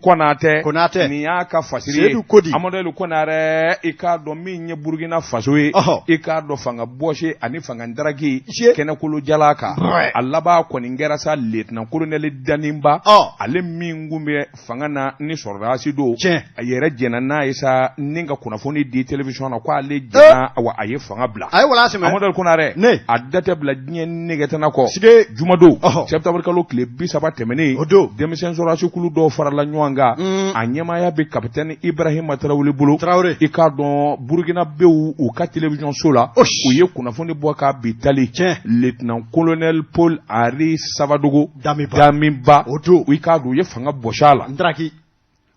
Konate ni y'a ka fasiri Seydou Kodi Amadou Konare i k'a dɔn min ye Burkina Faso ye i k'a dɔn fanga bɔsi ani fanga daraki kɛnɛkolo jala kan a laban kɔni kɛra sa lieutenant colonel Daninba ale min kun bɛ fanga na ni sɔrɔdasi do a yɛrɛ jɛna n'a ye sa ni ka kunnafoni di télévision na ko ale jɛna a ye fanga bila Amadou Konare a date bila diɲɛ negetana kɔ jumadon septembre kalo tile 30 tɛmɛnen denmisɛn sɔrɔdasi kulu dɔw farala ɲɔgɔn kan a ɲɛmaaya bɛ capitaine Ibrahima Traoré bolo i k'a dɔn Burkina bew u ka télévision so la u ye kunnafoni bɔ ka bi tali lieutenant colonel Paul Henri Savadogo Damiba i k'a dɔn u ye fanga bɔsi la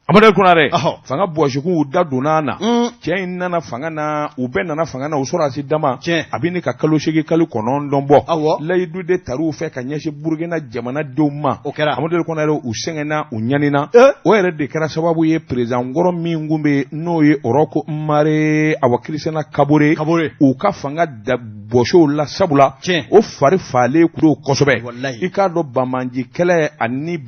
Amadou Konare fanga bɔsi kun u da donna na cɛ in nana fanga na u bɛɛ nana fanga na u sɔrɔdasi dama a bɛ ne ka kalo 8 kalo 9 bɔ layidu de taru fɛ ka ɲɛsin Burkina jamanadenw ma Amadou Konare u sɛgɛnna u ɲanina o yɛrɛ de kɛra sababu ye président Ngɔrɔ min kun bɛ n'o ye Oroko Mare Awa Christiana Kabore u ka fanga da bɔsiw la sabula o fari falen kudo kosɛbɛ i k'a dɔn Bamanji kɛlɛ ani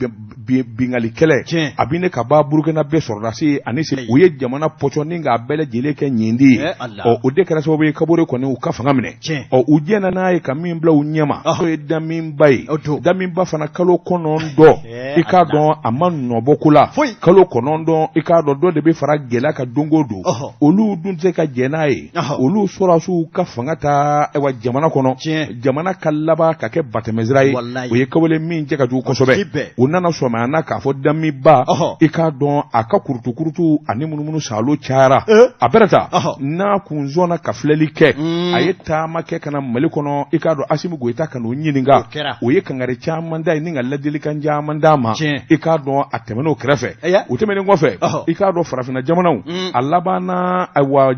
bingali kɛlɛ a bɛ ne ka ba Burkina bɛ sɔrɔdasi ani u ye jamana pɔsɔni k'a bɛɛ lajɛlen kɛ ɲindi ye o de kɛra sababu ye Kabore kɔni u ka fanga minɛ u jɛna n'a ye ka min bila u ɲɛma o ye Daminba ye Daminba fana kalo 9 i k'a dɔn a ma nɔbɔ ko la kalo 9 i k'a dɔn dɔ de bɛ fara gɛlɛya ka don o don olu dun tɛ ka jɛ n'a ye olu sɔrɔdasiw ka fanga ta jamana kɔnɔ jamana ka laban ka kɛ batɛmɛsira ye o ye Kabore min jɛ ka jugu kosɛbɛ u nana sɔmina k'a fɔ Daminba i k'a dɔn a ka kurutu ani munumunu salo cayara a bɛrɛta n'a kun zɔnna ka filɛli kɛ a ye taama kɛ kana Mali kɔnɔ i k'a dɔn Assimi Goïta ka n'o ɲininka o ye kangari caman da ye ni ka ladilikan caman d'a ma i k'a dɔn a tɛmɛn'o kɛrɛfɛ u tɛmɛnen kɔfɛ i k'a dɔn farafinna jamanaw a labanna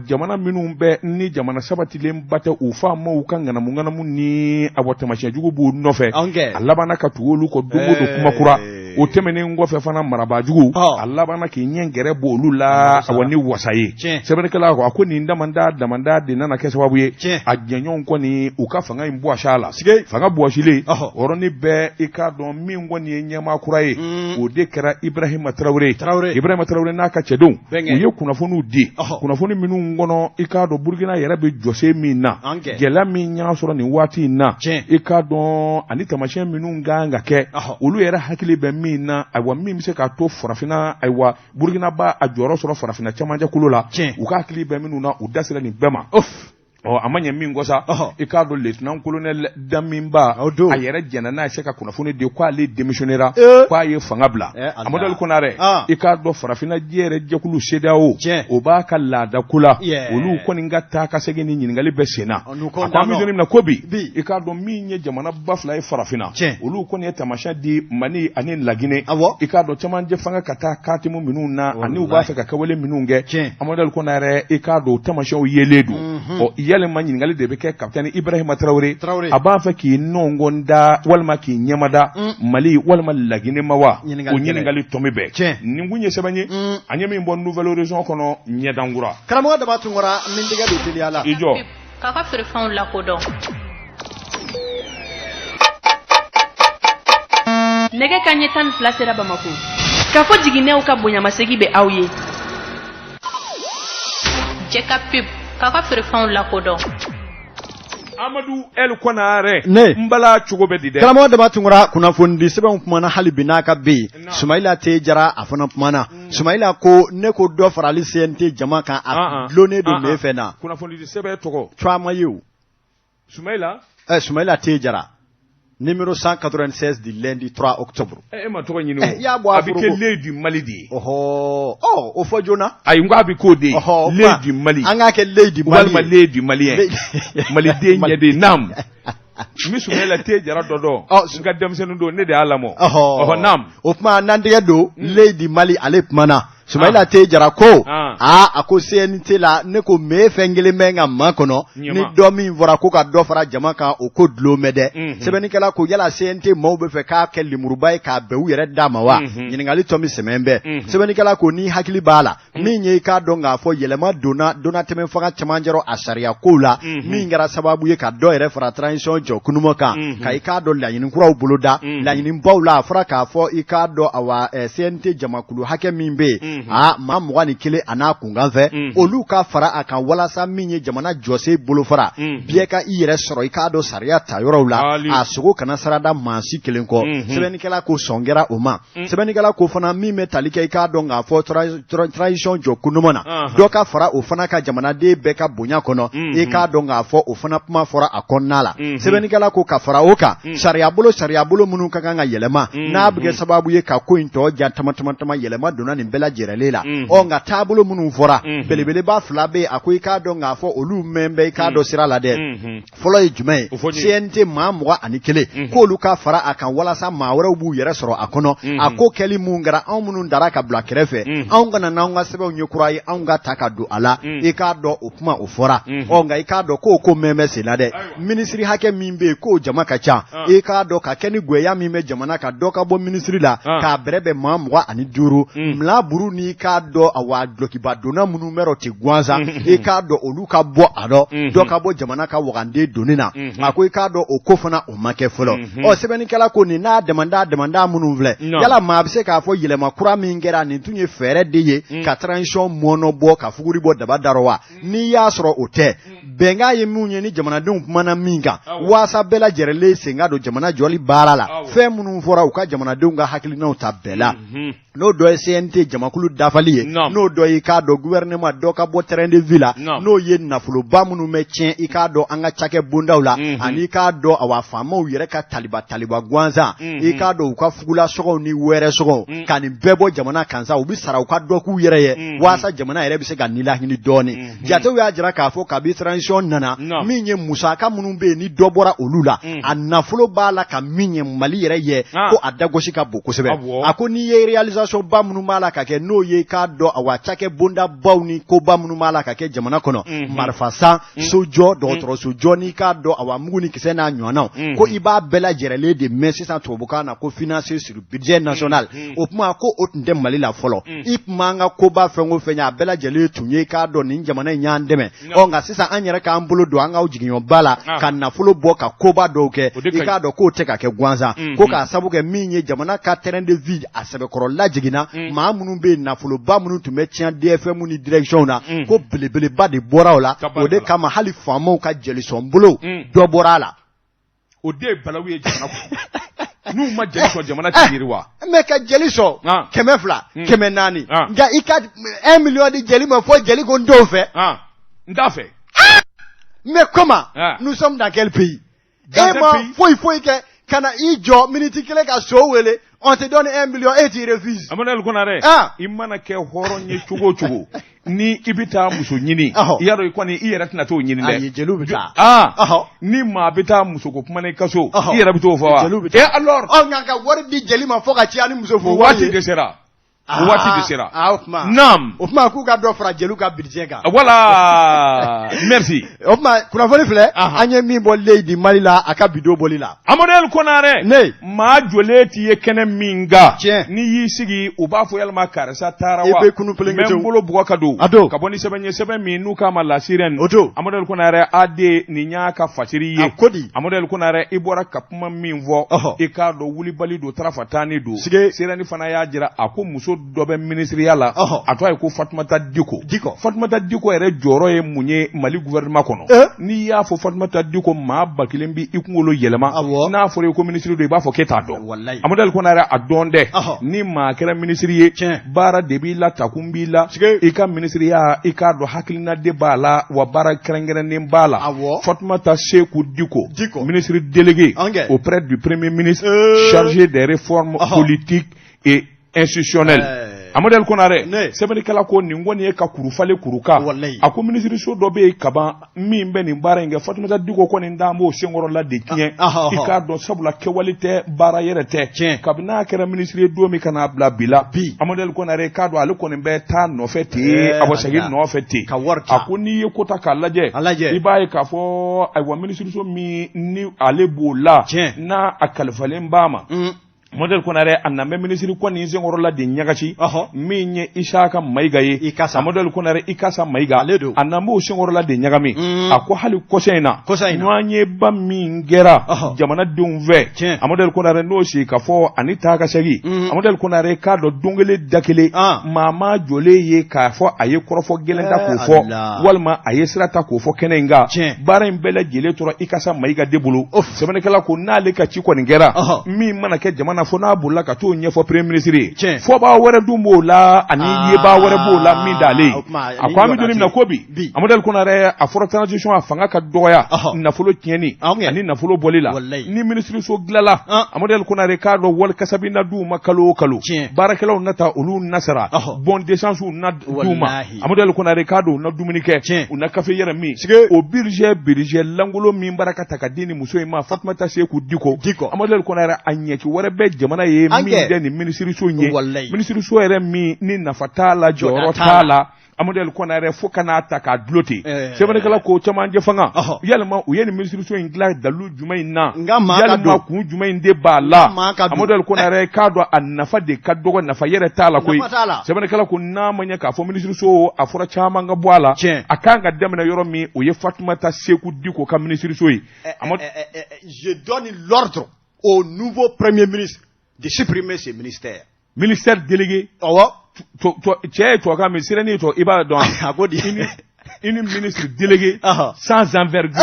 jamana minnu bɛ ni jamana sabatilen ba tɛ u fa ma u ka ŋanamu ni taamasiyɛn jugu b'u nɔfɛ a labanna ka tugu olu kɔ don o don kuma kura o tɛmɛnen kɔfɛ fana marabaajugu a labanna k'i ɲɛ gɛrɛ bɔ olu la ni wasa ye sɛbɛnnikɛla ko a ko nin damanda de nana kɛ sababu ye a jɛɲɔgɔnw kɔni u ka fanga in bɔsi a la fanga bɔsilen yɔrɔnin bɛɛ i k'a dɔn min kɔni ye ɲɛmaa kura ye o de kɛra Ibrahima Traoré n'a ka cɛdenw u ye kunnafoniw di kunnafoni minnu kɔnɔ i k'a dɔn Burkina yɛrɛ bɛ jɔsen min na gɛlɛya min y'a sɔrɔ nin waati in na i k'a dɔn ani taamasiyɛn minnu kan ka kɛ olu yɛrɛ hakili bɛ min na min bɛ se k'a to farafinna Burkina ba a jɔyɔrɔ sɔrɔ farafinna camancɛ kolo la u ka hakili bɛ minnu na u da sera nin bɛɛ ma a ma ɲɛ min kɔ sa i k'a dɔn lieutenant colonel Daminba a yɛrɛ jɛna n'a ye se ka kunnafoni di k'ale démissionnera k'a ye fanga bila Amadou Konare i k'a dɔn farafinna yɛrɛ jɛkulu CEDEAO o b'a ka laada ko la olu kɔni ka taa ka segin ni ɲininkali bɛɛ sen na a ko an bɛ don min na ko bi i k'a dɔn min ye jamana ba fila ye farafinna olu kɔni ye taamasiyɛn di Mali ani Laginɛ i k'a dɔn camancɛ fanga ka taa katimu minnu na ani u b'a fɛ ka kɛwale minnu kɛ Amadou Konare i k'a dɔn taamasiyɛnw yelen don yalima ɲininkali de bɛ kɛ capitaine Ibrahima Traoré a b'a fɛ k'i nɔngɔn da walima k'i ɲɛmada Mali walima Laginɛ ma wa o ɲininkali tɔmi bɛɛ nin kun ye sɛbɛn ye an ye min bɔ Nouvelle Horizon kɔnɔ ɲɛdangura karamɔgɔ Daba Tunkara min tɛgɛ don teliya la i jɔ k'a ka feerefɛnw lakodɔn nɛgɛ kanɲɛ 12 sera Bamako k'a fɔ jiginɛw ka bonyamasegin bɛ aw ye jɛ ka pep k'a ka feerefɛnw lakodɔn Amadou El Konare n bala cogo bɛ di dɛ karamɔgɔ Daba Tunkara kunnafoni di sɛbɛnw kumana hali bi n'a ka be Sumayila T Jara a fana kumana Sumayila ko ne ko dɔ farali CNT jama kan a dulonne don ne fɛ na kunnafoni di sɛbɛn tɔgɔ Chama ye o Sumayila T Jara numéro 196 du lundi 3 octobre. Ma tɔgɔ ɲini o a bɛ kɛ le du Mali de ye o fɔ joona ayi n ko a bɛ k'o de ye le du Mali an k'a kɛ le du Mali walima le du Malien Maliden ɲɛ de nam n bɛ Sumayila T Jara dɔ dɔn n ka denmisɛnnin don ne de y'a lamɔ nam o tuma n'an tɛgɛ don le du Mali ale kumana Sumaila te jara ko a ko CNT la ne ko me fengele menga makono ni do min vora ko ka do fara jama kan o ko dlo mede sebenikala ko yala CNT mo be fe ka ke limurubai ka be u yere dama wa nyingali tomi semembe sebenikala ko ni hakili bala min ye ka do nga fo yelema dona temen fanga chamanjero asharia ko la min ngara sababu ye ka do yere fara transition jo kunumo kan ka ka do la yin kura buluda la yin bawla fara ka fo i ka do awa CNT jama kulu hake min be ma mwani kile ana kunganfe olu ka fara akan walasa minye jamana jose bolo fara bieka iyere soro ikado saria tayoro la asugo kana sarada mansi kelenko sebenikela ko songera oma sebenikela ko fana mime talike ikado nga fo tradition jo kunumona doka fara ofana ka jamana de beka bonya kono ikado nga fo ofana puma fora akonnala sebenikela ko ka fara oka saria bolo munu kanga yelema na bige sababu ye ka ko into ja tamatama yelema dona ni bela jerelela nga tabulo munu fora belebele ba flabe akoy ka do nga fo olu membe ka do sira la de folo jume CNT mamwa anikele ko luka fara akan wala sa mawra bu yere soro akono ako keli mungara an munu daraka bla krefe an gana na nga sebe onyokurai an ga takadu ala e ka do opuma ofora nga e ka do ko meme selade ministry hake mimbe ko jama ka cha e ka do ka keni gweya mime jamana ka do ka bo ministry la ka brebe mamwa ani duru mla buru ni ka do awa gloki ba dona munu mero ti gwanza e ka do oluka bo ado do ka bo jamana ka wagande donina ako e ka do okofana o make folo o sebeni kala ko ni na demanda munu vle yala ma bise ka fo yele makura mingera ni tunye fere deye ka transition mono bo ka fuguri bo daba darowa ni ya soro ote benga ye munye ni jamana dum mana minga wasa bela jerele senga do jamana joli barala fe munu fora uka jamana dum ga hakili na utabela no do CNT jamakulu dafaliye no do yi ka do gouvernement do ka bo terrain de ville no ye nafulo ba munu mechien i ka do anga chake bundawla ani ka do awa fama u yere ka taliba gwanza i ka do ka fugula sogo ni were sogo kan bebo jamana kansa u bi sara u ka do ku yere ye wasa jamana yere bi se ga nila hini doni jato ya jira ka fo ka bi transition nana minye musaka munu be ni dobora olula anafulo bala ka minye mali yere ye ko adagoshi ka boko sebe ako ni ye realisation ba munu mala ka ke no ye ka do awa chake bunda bawni ko ba munu mala ka ke jamana kono marfasa sojo dotro sojo ni ka do awa muguni kisena nyona ko iba bela jerele de mesisa tobuka na ko financer sur budget national opuma ko otunde mali la folo ipmanga ko ba fengo fenya bela jele tunye ka do ni jamana nyandeme onga sisa anyere ka ambulo do anga ujiginyo bala kan na folo boka ko ba do ke ika do ko teka ke gwanza ko ka sabuke minye jamana ka terrain de vide asabe korola jigina ma munu be na folo ba munu tume tian DFM ni direction na ko belebele ba de bora ola o de kama hali famo ka jeli sombolo do bora la o de balawi jamana nu ma jeli so jamana tiriwa me ka jeli so kemefla kemenani nga ika 1 million di jeli ma fo jeli ko ndo fe ndafe mais comment nous sommes dans quel pays faut que kana ijo minute kile ka so wele on te donne 1 million et tu refuses amonel kunare imana ke horonye chugo ni ibita muso nyini yaro ikwani iyera tina to nyini de jelubita ni ma bita muso ko kuma ne kaso iyera bito fo wa alors on ngaka wori di jelima fo ka ci ani muso fo wati de sera wati de sera nam ofma ku ka do fra jelu ka bidjega voilà merci ofma kuna vole fle anye mi bo lady malila aka bido bolila amonel konare ne ma joleti ye kene minga ni yisigi uba fo yalma karasa tarawa membolo bugo kado kaboni sebenye minu kama la siren amonel konare ade ni nyaka fatiri ye amonel konare ibora kapuma minvo e ka do wuli bali do trafatani do sirani fana ya jira ako muso dobe ministry yala atwa ko Fatmata Diko ere joro ye munye Mali gouvernement kono ni ya fo Fatmata Diko ma bakilembi ikungolo yelema na fo ko ministry do ba fo keta do amodel ko na adonde ni ma kera ministry ye bara debi la takumbi la ika ministry ya ika do hakilina de bala wa bara kerengere ni bala Fatmata Sekou Diko ministre délégué auprès du premier ministre chargé des réformes politiques et institutionnel Amadou Konare sɛbɛnni kala ko nin kɔni ye ka kurufale kuruka a ko minisiriso dɔ bɛ kaban min bɛ nin baara in kɛ Fatumata Diko kɔni d'an b'o senkɔrɔ la de tiɲɛ i k'a dɔn sabula kɛwale tɛ baara yɛrɛ tɛ kabini n'a kɛra minisiri don min kana bila bi la Amadou Konare k'a dɔn ale kɔni bɛ taa nɔfɛ ten a bɔ segin nɔfɛ ten a ko n'i ye kota k'a lajɛ i b'a ye k'a fɔ ayiwa minisiriso min ni ale b'o la n'a a kalifalen b'a ma Model Konare a na minisiri kɔni senkɔrɔla de ɲagasi min ye Isaka Mayiga ye Model Konare Ikasa Mayiga a na m'o senkɔrɔla de ɲagami a ko hali kɔsɛn in na ɲɔgɔnyeba min kɛra jamanadenw fɛ a Model Konare n'o sigi ka fɔ ani taa ka segin a Model Konare k'a dɔn don kelen da kelen maa ma jɔlen ye k'a fɔ a ye kɔrɔfɔ gɛlɛn ta k'o fɔ walima a ye sira ta k'o fɔ kɛnɛ in kan baara in bɛɛ lajɛlen tora Ikasa Mayiga de bolo sɛbɛnnikɛla ko n'ale ka ci kɔni kɛra min mana kɛ jamana fo n'a bolila ka t'o ɲɛfɔ premier ministre ye fɔbaa wɛrɛ dun b'o la ani yebaa wɛrɛ b'o la min d'ale a ko an bɛ don min na ko bi Amadou Konare a fɔra transition a fanga ka dɔgɔya nafolo tiɲɛni ani nafolo bɔli la ni ministre so dilala Amadou Konare k'a dɔn wali kasabi na d'u ma kalo o kalo baarakɛlaw nata olu nasara bon d'essence na d'u ma Amadou Konare k'a dɔn u na dumuni kɛ u na kafe yɛrɛ min o budget langolo min baraka ta ka di ni muso in ma Fatumata Seku Diko Amadou Konare a ɲɛki wɛrɛ bɛ jamana ye min tɛ nin minisiriso ye minisiriso yɛrɛ min ni nafa t'a la jɔyɔrɔ t'a la Amadou Konare fo ka n'a ta k'a dulon ten sɛbɛnnikɛla ko caman jɛ fanga yalima u ye nin minisiriso in dilan dalu jumɛn in na yalima kun jumɛn in de b'a la Amadou Konare k'a dɔn a nafa de ka dɔgɔ nafa yɛrɛ t'a la koyi sɛbɛnnikɛla ko n'a ma ɲɛ k'a fɔ minisiriso a fɔra caman ka bɔ a la a kan ka daminɛ yɔrɔ min o ye Fatumata Seku Diko ka minisiriso ye je donne l'ordre au nouveau premier ministre de supprimer ces ministères. Ministère délégué. Cɛ to ka mi sirani to i b'a dɔn a ko di ini ministre délégué sans envergure.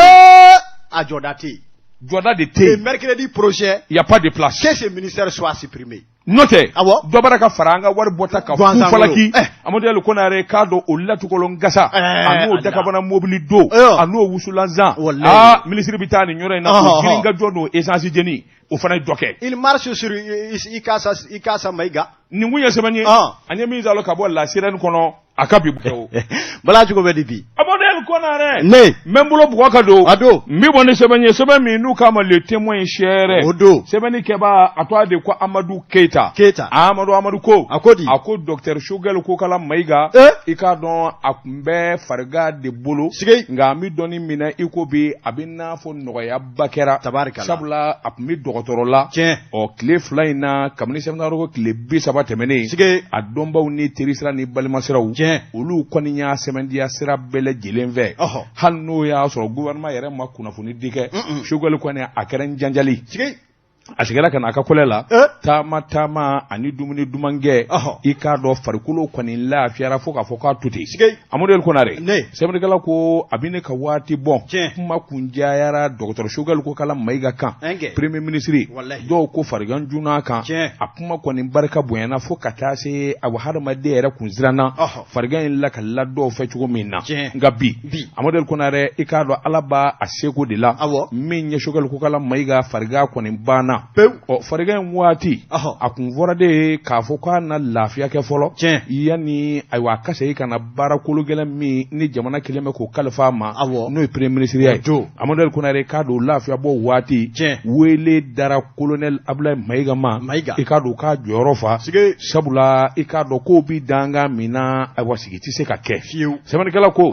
A jɔda tɛ jɔda de tɛ yen. Mercredi prochain. Il y a pas de place. Que ce ministère soit supprimé. Notez, dɔ bɔra ka fara an ka wari bɔta ka falaki Amadou Konare k'a dɔn o latukɔlɔn gasa a n'o dakabana mobili do a n'o wusulanzan ministre bɛ taa nin yɔrɔ in na o girin ka jɔ n'o essence jeni o fana ye dɔ kɛ. Il marche sur Ikasa Mayiga. Nin kun ye sɛbɛn ye an ye min salo ka bɔ la sirɛni kɔnɔ a ka bi bɔ. Bala cogo bɛ di bi. Amadou Konare ne n bolo bugɔ ka don n bɛ bɔ ni sɛbɛn ye sɛbɛn min n'u k'a ma le témoin sɛrɛ o don sɛbɛnni kɛba a tɔgɔ de ko Amadou Keita Amadou ko a ko docteur Shogel ko kala Mayiga i k'a dɔn a kun bɛ fariga de bolo nka an bɛ dɔɔni minɛ i ko bi a bɛ n'a fɔ nɔgɔyaba kɛra sabula a kun bɛ dɔgɔtɔrɔ la ɔ tile fila in na kabini sɛbɛnna ko tile 30 tɛmɛnen a dɔnbaw ni terisira ni balimasiraw olu kɔni y'a sɛbɛndiya sira bɛɛ lajɛlen fɛ hali n'o y'a sɔrɔ gouvernement yɛrɛ ma kunnafoni di kɛ Shogel kɔni a kɛra n janjali a seginna ka na a ka kɔlɛ la taama ani dumuni dumankɛ i k'a dɔn farikolo kɔni lafiyara fo k'a fɔ k'a to ten Amadou Konare sɛbɛnnikɛla ko a bɛ ne ka waati bɔ kuma kun cayara docteur Shogel ko kala Mayiga kan premier ministre dɔw ko farigan joona kan a kuma kɔni barika bonyana fo ka taa se a hadamaden yɛrɛ kun siranna farigan in la ka la dɔw fɛ cogo min na nka bi Amadou Konare i k'a dɔn ala b'a a seko de la min ye Shogel ko kala Mayiga farigan kɔni banna farigan in waati a kun fɔra de k'a fɔ k'a na lafiya kɛ fɔlɔ yanni ayiwa a ka segin ka na baara kolo gɛlɛn min ni jamana kelen bɛ k'o kalifa ma n'o ye premier ministre ye Amadou Konare k'a don lafiya bɔ waati wele dara colonel Abdoulaye Mayiga ma i k'a dɔn k'a jɔyɔrɔ fa sabula i k'a dɔn k'o bi danga min na ayiwa sigi tɛ se ka kɛ sɛbɛnnikɛla ko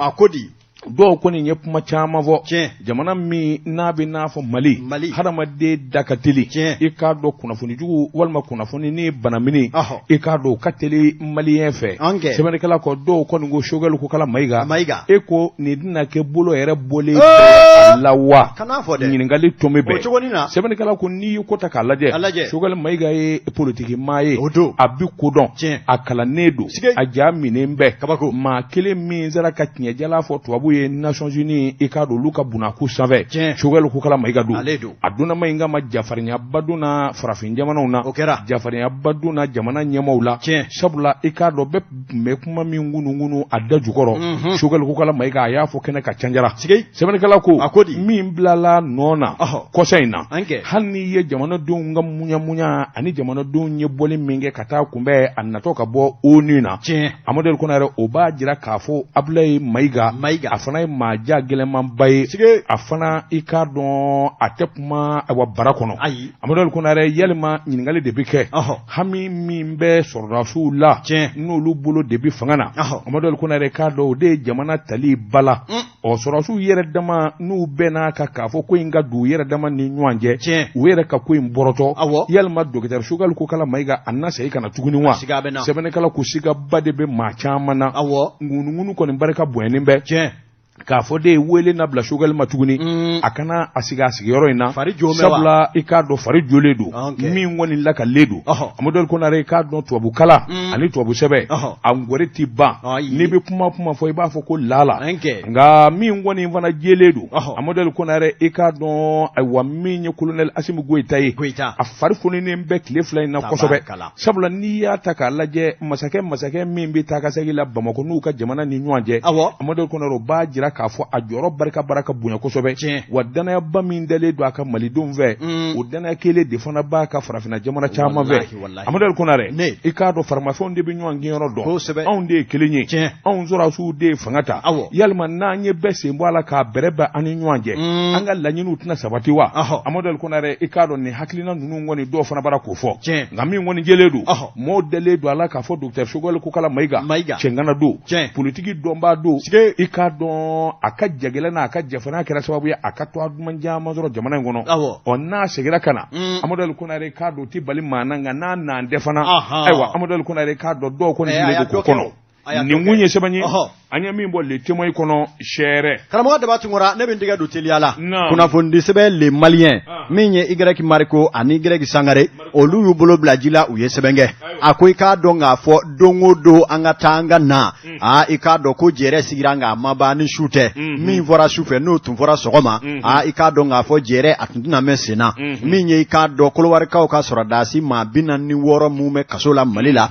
dɔw kɔni ye kuma caman fɔ jamana min n'a bɛ n'a fɔ Mali hadamaden da ka teli i k'a dɔn kunnafoni jugu walima kunnafoni ni bana mini i k'a dɔn ka teli maliyɛn fɛ sɛbɛnnikɛla ko dɔw kɔni ko Shogel ko kala Mayiga e ko nin tɛna kɛ bolo yɛrɛ bɔlen la wa ɲininkali tun bɛ bɛn sɛbɛnnikɛla ko n'i y'i ko ta k'a lajɛ Shogel Mayiga ye politiki maa ye a bi kodɔn a kalannen don a ja minen bɛ maa kelen min sera ka tiɲɛjala fɔ tubabu ye Nations Unies i ka do olu ka bunaku sanfɛ Choguel ko kala Mayiga do a donna Mayiga ma jafarinya baduna farafin jamanaw na jafarinya baduna jamana ɲɛmaw la sabula i ka do bɛ me kuma min ngunu a da jukɔrɔ Choguel ko kala Mayiga a y'a fɔ kɛnɛ ka canjara sɛbɛnnikɛla ko min bilala nɔ na kɔsa in na hali n'i ye jamanadenw ka muɲamuɲa ani jamanadenw ye bɔli min kɛ ka taa kunbɛn a natɔ ka bɔ ONU na Amadou Konare o b'a jira k'a fɔ Abdoulaye Mayiga a fana ye maaja gɛlɛnmanba ye a fana i k'a dɔn a tɛ kuma wa bara kɔnɔ Amadou Konare yalima ɲininkali de bɛ kɛ hami min bɛ sɔrɔdasiw la n'olu bolo de bɛ fanga na Amadou Konare k'a dɔn o de ye jamana tali bala sɔrɔdasiw yɛrɛ dama n'u bɛn'a kan k'a fɔ ko in ka don u yɛrɛ dama ni ɲɔgɔn cɛ u yɛrɛ ka ko in bɔrɔtɔ yalima docteur Choguel ko kala Mayiga a na segin ka na tuguni wa sɛbɛnnikɛla ko sigaba de bɛ maa caman na ŋunuŋunu kɔni barika bonyalen bɛ k'a fɔ de ye wele na bila Choguel ma tuguni a kana a sigi a sigiyɔrɔ in na sabula i k'a dɔn fari jolen don min kɔni lakalen don Amadou Konare i k'a dɔn tubabukala ani tubabu sɛbɛn a ngɔri ti ban n'i bɛ kuma fɔ i b'a fɔ ko lala nka min kɔni fana jɛlen don Amadou Konare i k'a dɔn ayiwa min ye colonel Assimi Goïta ye a fari fununen bɛ tile 2 in na kosɛbɛ sabula n'i y'a ta k'a lajɛ masakɛ min bɛ taa ka segin la Bamako n'u ka jamana ni ɲɔgɔn cɛ Amadou Konare o b'a jira k'a fɔ a jɔyɔrɔ barika bonya kosɛbɛ wa danayaba min dalen don a ka malidenw fɛ o danaya kelen de fana b'a ka farafina jamana caman fɛ Amadou Konare i k'a dɔn faramafɛnw de bɛ ɲɔgɔn gɛnyɔrɔ dɔn anw de ye kelen ye anw sɔrɔdasiw de ye fanga ta yalima n'an ye bɛɛ sen bɔ a la k'a bɛrɛ bɛn an ni ɲɔgɔn cɛ an ka laɲiniw tɛna sabati wa Amadou Konare i k'a dɔn nin hakilina ninnu kɔni dɔw fana bara k'o fɔ nka min kɔni jɛlen don mɔɔw dalen don a la k'a fɔ docteur Choguel ko kala Mayiga cɛngana don politiki dɔnbaa don i k'a dɔn a ka jagɛlɛn n'a ka jafana kɛra sababu ye a ka to a duman caman sɔrɔ jamana in kɔnɔ n'a seginna ka na Amadou Konare k'a dɔn ti bali maa na nka n'a nan tɛ fana ayiwa Amadou Konare k'a dɔn dɔw kɔni sigilen don k'o kɔnɔ nin kun ye sɛbɛn ye an ye min bɔ le témoin kɔnɔ sɛɛrɛ karamɔgɔ Daba Tunkara ne bɛ n tɛgɛ don teliya la kunnafoni sɛbɛn le malien min ye Y Mariko ani Y Sangare olu y'u bolo bila ji la u ye sɛbɛn kɛ a ko i k'a dɔn k'a fɔ don o don an ka taa an ka na i k'a dɔn ko jɛrɛ sigira nka a ma ban ni su tɛ min fɔra su fɛ n'o tun fɔra sɔgɔma i k'a dɔn k'a fɔ jɛrɛ a tun tɛna mɛn sen na min ye i k'a dɔn Kolowarikaw ka sɔrɔdasi maa 46 mun bɛ kaso la Mali la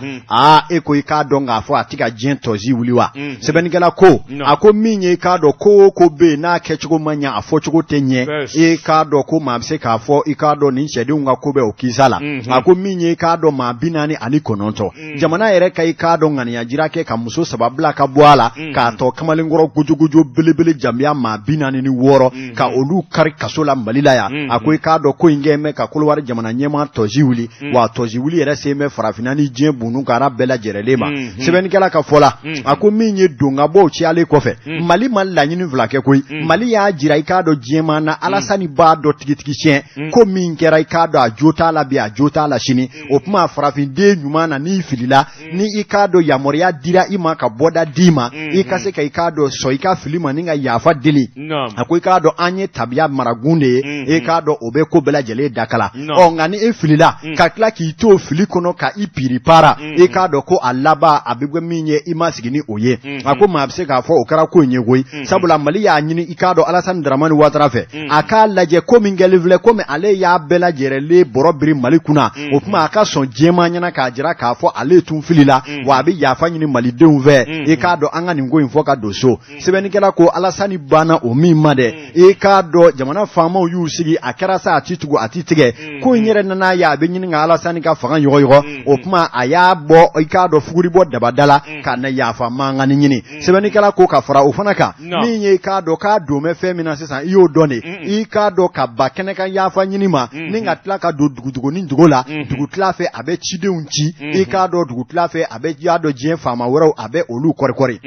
e ko i k'a dɔn k'a fɔ a tɛ ka diɲɛ tɔzi wuli wa sɛbɛnnikɛla ko a ko min ye i k'a dɔn ko o ko bɛ yen n'a kɛcogo ma ɲɛ a fɔcogo tɛ ɲɛ i k'a dɔn ko maa bɛ se k'a fɔ i k'a dɔn nin sɛdenw ka ko bɛ o kisa la a ko min ye i k'a dɔn maa 49 jamana yɛrɛ ka i k'a dɔn ŋaniya jira kɛ ka muso 3 bila ka bɔ a la k'a tɔ kamalenkɔrɔ gojogojo belebele jamiya maa 46 ka olu kari kaso la Mali la yan a ko i k'a dɔn ko in kɛ mɛn ka Kolowari jamana ɲɛmaa tɔzi wuli wa tɔzi wuli yɛrɛ sen bɛ farafinna ni diɲɛ bunun kara bɛɛ lajɛrɛlen ma sɛbɛnnikɛla ka fɔ la a ko min ye dongabɔw ciyalen kɔfɛ Mali ma laɲini fila kɛ koyi Mali y'a jira i k'a dɔn diɲɛmaa na Alasani b'a dɔn tigitigi tiɲɛ ko min kɛra i k'a dɔn a jo t'a la bi a jo t'a la sini o tuma farafinden ɲuman na n'i filila ni i k'a dɔn yamaruya dira i ma ka bɔda d'i ma i ka se ka i k'a dɔn sɔn i ka fili ma ni ka yafa deli a ko i k'a dɔn an ye tabiya maragun de ye i k'a dɔn o bɛ ko bɛɛ lajɛlen dakala nka ni e filila ka tila k'i to fili kɔnɔ ka i piripara i k'a dɔn ko a laban a bɛ min ye i ma sigi ni o ye a ko maa bɛ se k'a fɔ o kɛra ko in ye koyi sabula Mali y'a ɲini i k'a dɔn Alasani Daramani Ouattara fɛ a k'a lajɛ ko min kɛlen filɛ komi ale y'a bɛɛ lajɛlen bɔrɔ biri Mali kunna o tuma a ka sɔn diɲɛmaa ɲɛna k'a jira k'a fɔ ale tun filila wa a bɛ yafa ɲini malidenw fɛ i k'a dɔn an ka nin ko in fɔ ka don so sɛbɛnnikɛla ko Alasani banna o min ma dɛ i k'a dɔn jamana faamaw y'u sigi a kɛra sa a ti tugu a ti tigɛ ko in yɛrɛ nana ye a bɛ ɲini ka Alasani ka fanga yɔgɔyɔgɔ o tuma a y'a bɔ i k'a dɔn fuguri bɔ dabada la ka na yafa mangani ɲini sɛbɛnnikɛla ko ka fara o fana kan min ye i k'a dɔn k'a don bɛ fɛn min na sisan i y'o dɔn de i k'a dɔn ka ba kɛnɛ ka yafa ɲini ma ni ka tila ka don dugutuguni dugu la dugu tila fɛ a bɛ cidenw ci i k'a dɔn dugu tila fɛ a bɛ y'a dɔn diɲɛ faama wɛrɛw a bɛ olu kɔrikɔri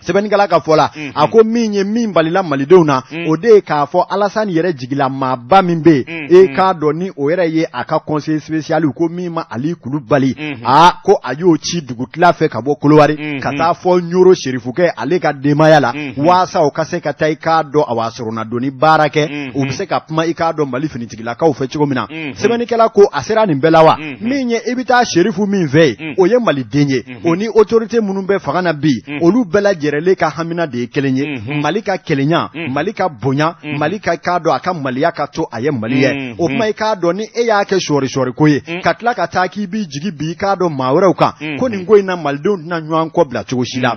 sɛbɛnnikɛla ka fɔ la a ko min ye min balila malidenw na o de ye k'a fɔ Alasani yɛrɛ jigila maaba min bɛ yen i k'a dɔn ni o yɛrɛ ye a ka conseil spécial ko min ma Ali Kulubali ko a y'o ci dugu tila fɛ ka bɔ Kolowari ka taa fɔ Nyoro Serifukɛ ale ka denbaya la waasa o ka se ka taa i k'a dɔn a wasuruna doni baara kɛ u bɛ se ka kuma i k'a dɔn Mali finitigilakaw fɛ cogo min na sɛbɛnnikɛla ko a sera nin bɛɛ la wa min ye i bɛ taa Serifu min fɛ yen o ye Maliden ye o ni autorité minnu bɛ fanga na bi olu bɛɛ lajɛlen ka hamina de ye kelen ye Mali ka kelenya Mali ka bonya Mali ka k'a dɔn a ka maliya ka to a ye Mali ye o kuma i k'a dɔn ni e y'a kɛ sɔɔri ko ye ka tila ka taa k'i b'i jigi bi i k'a dɔn maa wɛrɛw kan ko nin ko in na Malidenw tɛna ɲɔgɔn kɔ bila cogo si la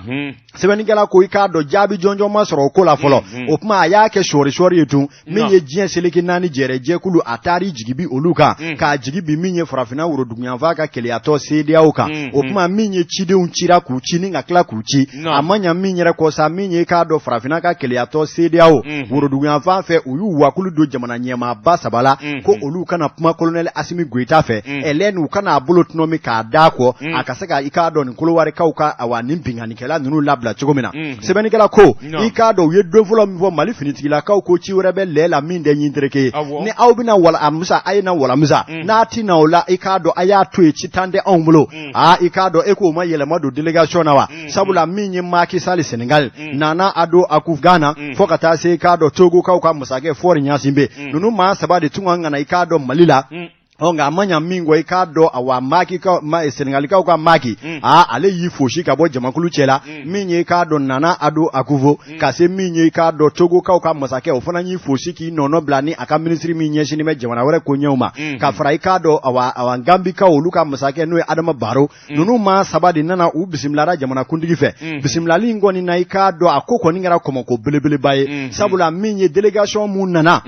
sɛbɛnnikɛla ko i k'a dɔn jaabi jɔnjɔn ma sɔrɔ o ko la fɔlɔ o kuma a y'a kɛ sɔɔri ye tun min ye diɲɛ seleke naani jɛrɛ jɛkulu a taar'i jigi bi olu kan k'a jigi bi min ye farafinna woroduguyanfan ka keleyatɔ CEDEAO kan o kuma min ye cidenw cira k'u ci ni ka tila k'u ci a ma ɲa min yɛrɛ kɔ sa min ye k'a dɔn farafinna ka keleyatɔ CEDEAO woroduguyanfan fɛ u y'u wakulu don jamana ɲɛmaaba saba la ko olu kana kuma colonel Asimi Goita fɛ ɛlɛn u kana a bolo tunun min k'a da kɔ a ka se ka i k'a dɔn nin kolowarikaw ka awa nin binganikɛla ninnu labila cogo min na sɛbɛnnikɛla ko i k'a dɔn u ye don fɔlɔ min fɔ Mali finitigilakaw ko ci wɛrɛ bɛ lɛ la min tɛ ɲin tereke ni aw bɛna walamusa a ye na walamusa n'a ti na o la i k'a dɔn a y'a to yen ci tan tɛ anw bolo i k'a dɔn e k'o ma yɛlɛma don délégation na wa sabula min ye Macky Sall Sénégal Nana Addo Akuf Ghana fo ka taa se i k'a dɔn Togokaw ka masakɛ Faure Gnassingbé ninnu maa saba de tun ka i k'a dɔn Mali la nka a ma ɲa min kɔ i k'a dɔn awa Sénégalikaw ka Macky ale y'i fosi ka bɔ jamakulu cɛ la min ye i k'a dɔn Nana Addo Akufo ka se min ye i k'a dɔn Togokaw ka masakɛ o fana y'i fosi k'i nɔnɔ bila ni a ka ministre min ɲɛsinnen bɛ jamana wɛrɛ ko ɲɛw ma ka fara i k'a dɔn awa Gambikaw olu ka masakɛ n'o ye Adama Barrow ninnu maa saba de nana u bisimilara jamanakuntigi fɛ bisimilali in kɔni na i k'a dɔn a ko kɔni kɛra kɔmɔko belebeleba ye sabula min ye délégation mun nana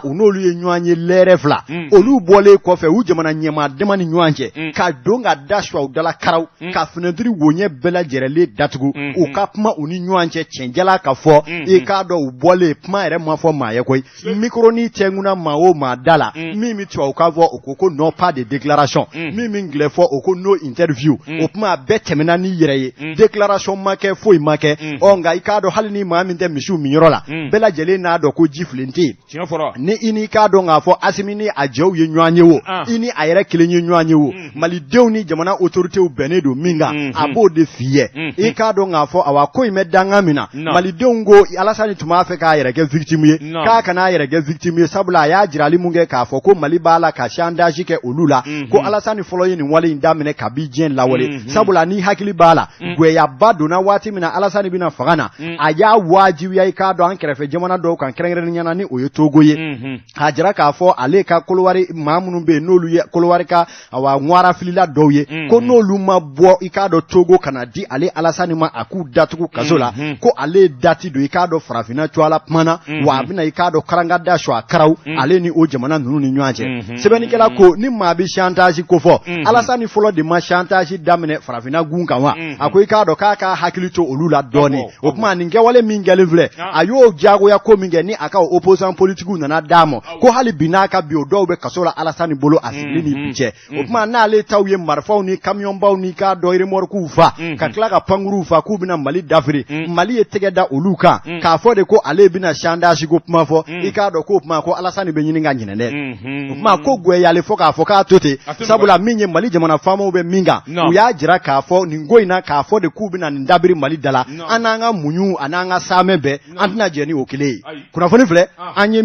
u n'olu ye ɲɔgɔn ye lɛrɛ fila olu bɔlen kɔfɛ u jamana ɲɛmaa dama ni ɲɔgɔn cɛ ka don ka da su u dala karaw ka fenêtre woɲɛ bɛɛ lajɛlen datugu u ka kuma u ni ɲɔgɔn cɛ cɛnjala ka fɔ i k'a dɔn u bɔlen kuma yɛrɛ ma fɔ maa ye koyi micro ni tɛŋuna maa o maa da la min bɛ tubabu kan fɔ o ko non pas de déclaration min bɛ ngilɛ fɔ o ko no interview o kuma a bɛɛ tɛmɛna ni yɛrɛ ye déclaration ma kɛ foyi ma kɛ nka i k'a dɔn hali ni maa min tɛ misiw min yɔrɔ la bɛɛ lajɛlen n'a dɔn ko ji filen tɛ yen ni i ni k'a dɔn k'a fɔ Asimi ni a jɛw ye ɲɔgɔn ye o i ni a yɛrɛ kelen ye ɲɔgɔn ye o Malidenw ni jamana autoritéw bɛnnen don min kan a b'o de f'i ye i k'a dɔn k'a fɔ awa ko in bɛ dangan min na Malidenw ko Alassane tun b'a fɛ k'a yɛrɛ kɛ victime ye k'a kana yɛrɛ kɛ victime ye sabula a y'a jirali mun kɛ k'a fɔ ko Mali b'a la ka chantage kɛ olu la ko Alassane fɔlɔ ye nin wale in daminɛ kabi diɲɛ lawale sabula ni hakili b'a la gwɛyaba donna waati min na Alassane bɛna fanga na a y'a wajibiya i k'a dɔn an kɛrɛfɛ jamana dɔw kan kɛrɛnkɛrɛnnenya na ni o ye Togo ye a jira k'a fɔ ale ka kolowari maa minnu bɛ yen n'olu ye kolowari ka awa ŋwara filila dɔw ye ko n'olu ma bɔ i k'a dɔn Togo kana di ale Alassane ma a k'u datugu kaso la ko ale dati don i k'a dɔn farafinna cuala kumana wa a bɛna i k'a dɔn karanga da su a karaw ale ni o jamana ninnu ni ɲɔgɔn cɛ sɛbɛnnikɛla ko ni maa bɛ chantage ko fɔ Alassane fɔlɔ de ma chantage daminɛ farafinna gun kan wa a ko i k'a dɔn k'a ka hakili to olu la dɔɔni o kuma nin kɛwale min kɛlen filɛ a y'o jagoya ko min kɛ ni a ka opposant politique nana d'a ma ko hali bi n'a ka bi o dɔw bɛ kaso la Alassane bolo a sigili ni bi cɛ o kuma n'ale taw ye marifaw ni kamiyɔnbaw ni k'a dɔn remorquew fa ka tila ka pankuruw fa k'u bɛna Mali dafiri Mali ye tɛgɛ da olu kan k'a fɔ de ko ale bɛna chantage ko kuma fɔ i k'a dɔn k'o kuma ko Alassane bɛ ɲini ka ɲinɛ dɛ o kuma ko gwɛyalen fɔ k'a fɔ k'a to ten sabula min ye Mali jamana faamaw bɛ min kan u y'a jira k'a fɔ nin ko in na k'a fɔ de k'u bɛna nin dabiri Mali da la an n'an ka muɲu a n'an ka saamɛ bɛɛ an tɛna jɛ ni o kelen ye kunnafoni filɛ an ye